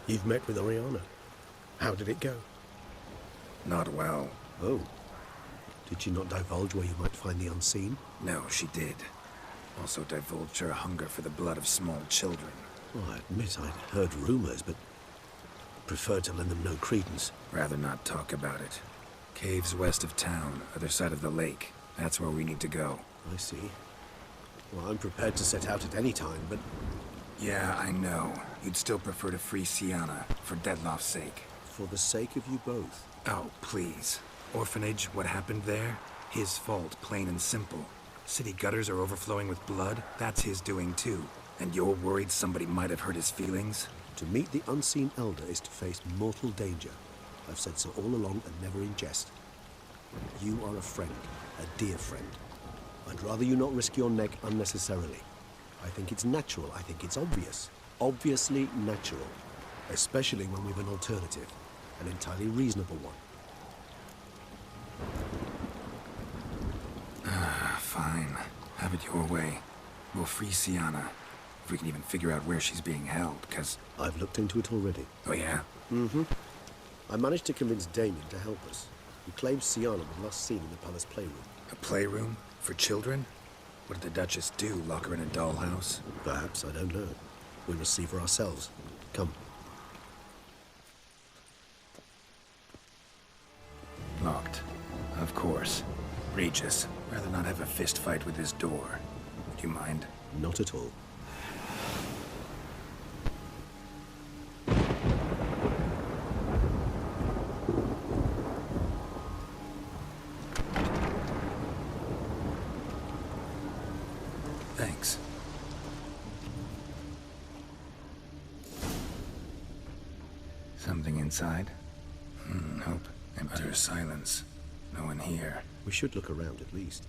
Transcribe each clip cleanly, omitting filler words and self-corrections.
You've met with Oriana. How did it go? Not well. Oh. Did she not divulge where you might find the unseen? No, she did. Also divulged her hunger for the blood of small children. Well, I admit I'd heard rumors, but preferred to lend them no credence. Rather not talk about it. Caves west of town, other side of the lake. That's where we need to go. I see. Well, I'm prepared to set out at any time, but... Yeah, I know. You'd still prefer to free Sienna, for Deadloff's sake. For the sake of you both. Oh, please. Orphanage, what happened there? His fault, plain and simple. City gutters are overflowing with blood. That's his doing too. And you're worried somebody might have hurt his feelings? To meet the unseen elder is to face mortal danger. I've said so all along and never in jest. You are a friend, a dear friend. I'd rather you not risk your neck unnecessarily. I think it's natural, I think it's obvious. Obviously natural. Especially when we've an alternative. An entirely reasonable one. Fine. Have it your way. We'll free Sienna. If we can even figure out where she's being held, because... I've looked into it already. Oh, yeah? Mm-hmm. I managed to convince Damien to help us. He claims Sienna was last seen in the palace playroom. A playroom? For children? What did the Duchess do? Lock her in a dollhouse? Perhaps, I don't know. We must see for ourselves. Come. Locked. Of course. Regis, rather not have a fist fight with this door. Do you mind? Not at all. Thanks. Something inside? Nope. Utter silence. No one here. We should look around at least.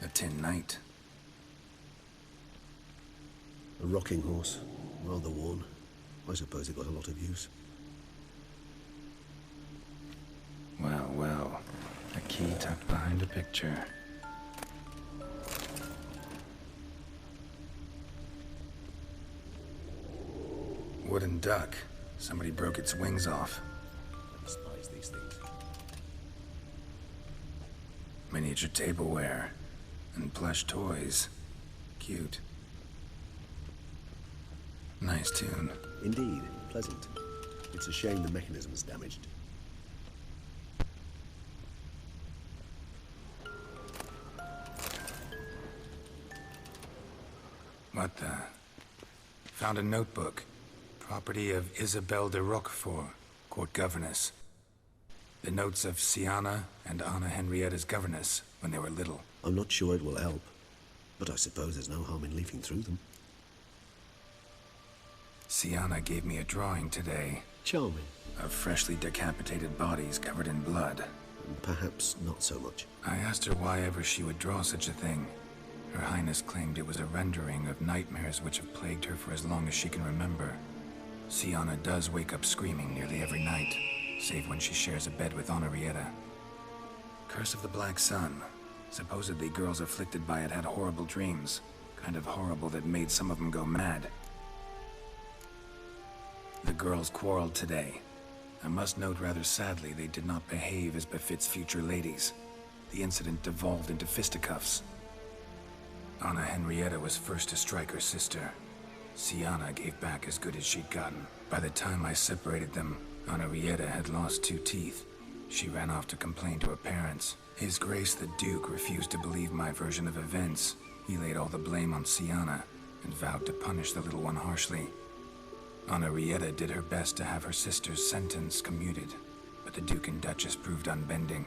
A tin knight. A rocking horse. Rather worn. I suppose it got a lot of use. Well, well. A key tucked behind a picture. Wooden duck. Somebody broke its wings off. I despise these things. Miniature tableware. And plush toys. Cute. Nice tune. Indeed. Pleasant. It's a shame the mechanism's damaged. What the? Found a notebook. Property of Isabelle de Roquefort, court governess. The notes of Sienna and Anna Henrietta's governess when they were little. I'm not sure it will help, but I suppose there's no harm in leafing through them. Sienna gave me a drawing today. Charming. Of freshly decapitated bodies covered in blood. Perhaps not so much. I asked her why ever she would draw such a thing. Her Highness claimed it was a rendering of nightmares which have plagued her for as long as she can remember. Sienna does wake up screaming nearly every night, save when she shares a bed with Henrietta. Curse of the Black Sun. Supposedly girls afflicted by it had horrible dreams. Kind of horrible that made some of them go mad. The girls quarreled today. I must note rather sadly they did not behave as befits future ladies. The incident devolved into fisticuffs. Anna Henrietta was first to strike her sister. Sienna gave back as good as she'd gotten. By the time I separated them, Henrietta had lost 2 teeth. She ran off to complain to her parents. His Grace the Duke refused to believe my version of events. He laid all the blame on Sienna and vowed to punish the little one harshly. Henrietta did her best to have her sister's sentence commuted, but the Duke and Duchess proved unbending.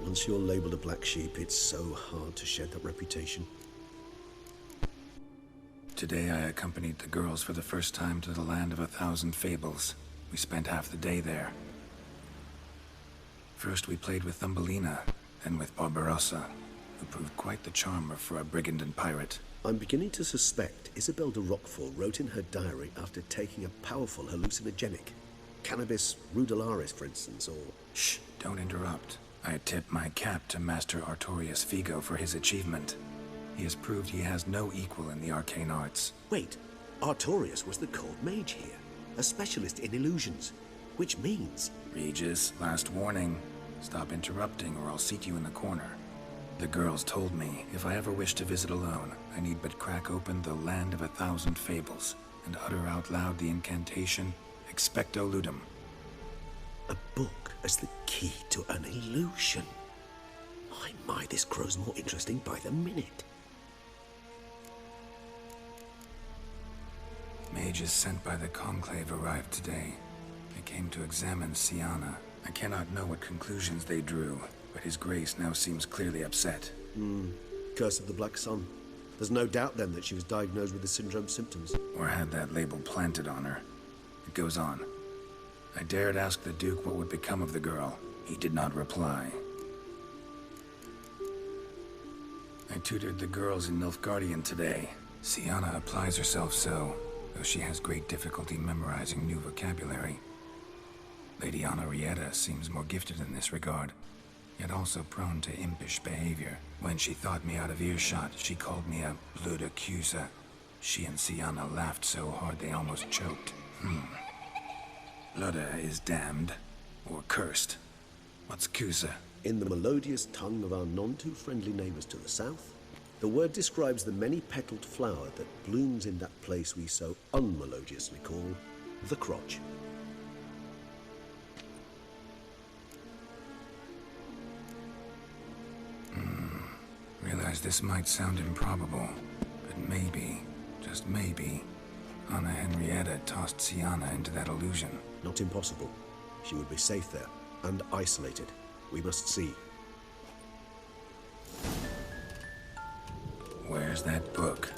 Once you're labeled a black sheep, it's so hard to shed that reputation. Today I accompanied the girls for the first time to the land of 1,000 fables. We spent half the day there. First we played with Thumbelina, then with Barbarossa, who proved quite the charmer for a brigand and pirate. I'm beginning to suspect Isabel de Roquefort wrote in her diary after taking a powerful hallucinogenic. Cannabis rudelaris, for instance, or... Shh, don't interrupt. I tip my cap to Master Artorius Figo for his achievement. He has proved he has no equal in the arcane arts. Wait, Artorius was the court mage here, a specialist in illusions, which means... Regis, last warning. Stop interrupting or I'll seat you in the corner. The girls told me if I ever wish to visit alone, I need but crack open the Land of 1,000 Fables and utter out loud the incantation, Expecto Ludum. A book as the key to an illusion. My, this grows more interesting by the minute. Mages sent by the Conclave arrived today. They came to examine Siana. I cannot know what conclusions they drew, but His Grace now seems clearly upset. Curse of the Black Sun. There's no doubt then that she was diagnosed with the syndrome symptoms. Or had that label planted on her. It goes on. I dared ask the Duke what would become of the girl. He did not reply. I tutored the girls in Nilfgaardian today. Siana applies herself so, though she has great difficulty memorizing new vocabulary. Lady Henrietta seems more gifted in this regard, yet also prone to impish behavior. When she thought me out of earshot, she called me a blood accuser. She and Siana laughed so hard they almost choked. Ludda is damned, or cursed. What's Cusa? In the melodious tongue of our none-too-friendly neighbors to the south, the word describes the many-petaled flower that blooms in that place we so unmelodiously call the crotch. Realize this might sound improbable, but maybe, just maybe, Anna Henrietta tossed Siana into that illusion. Not impossible. She would be safe there, and isolated. We must see. Where's that book?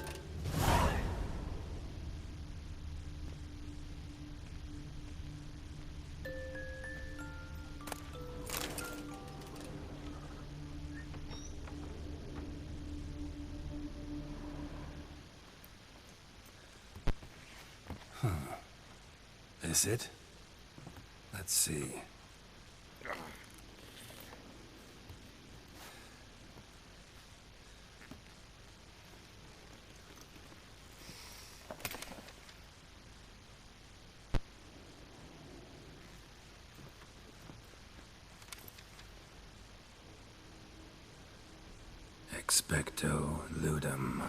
This it? Let's see. Expecto Ludum.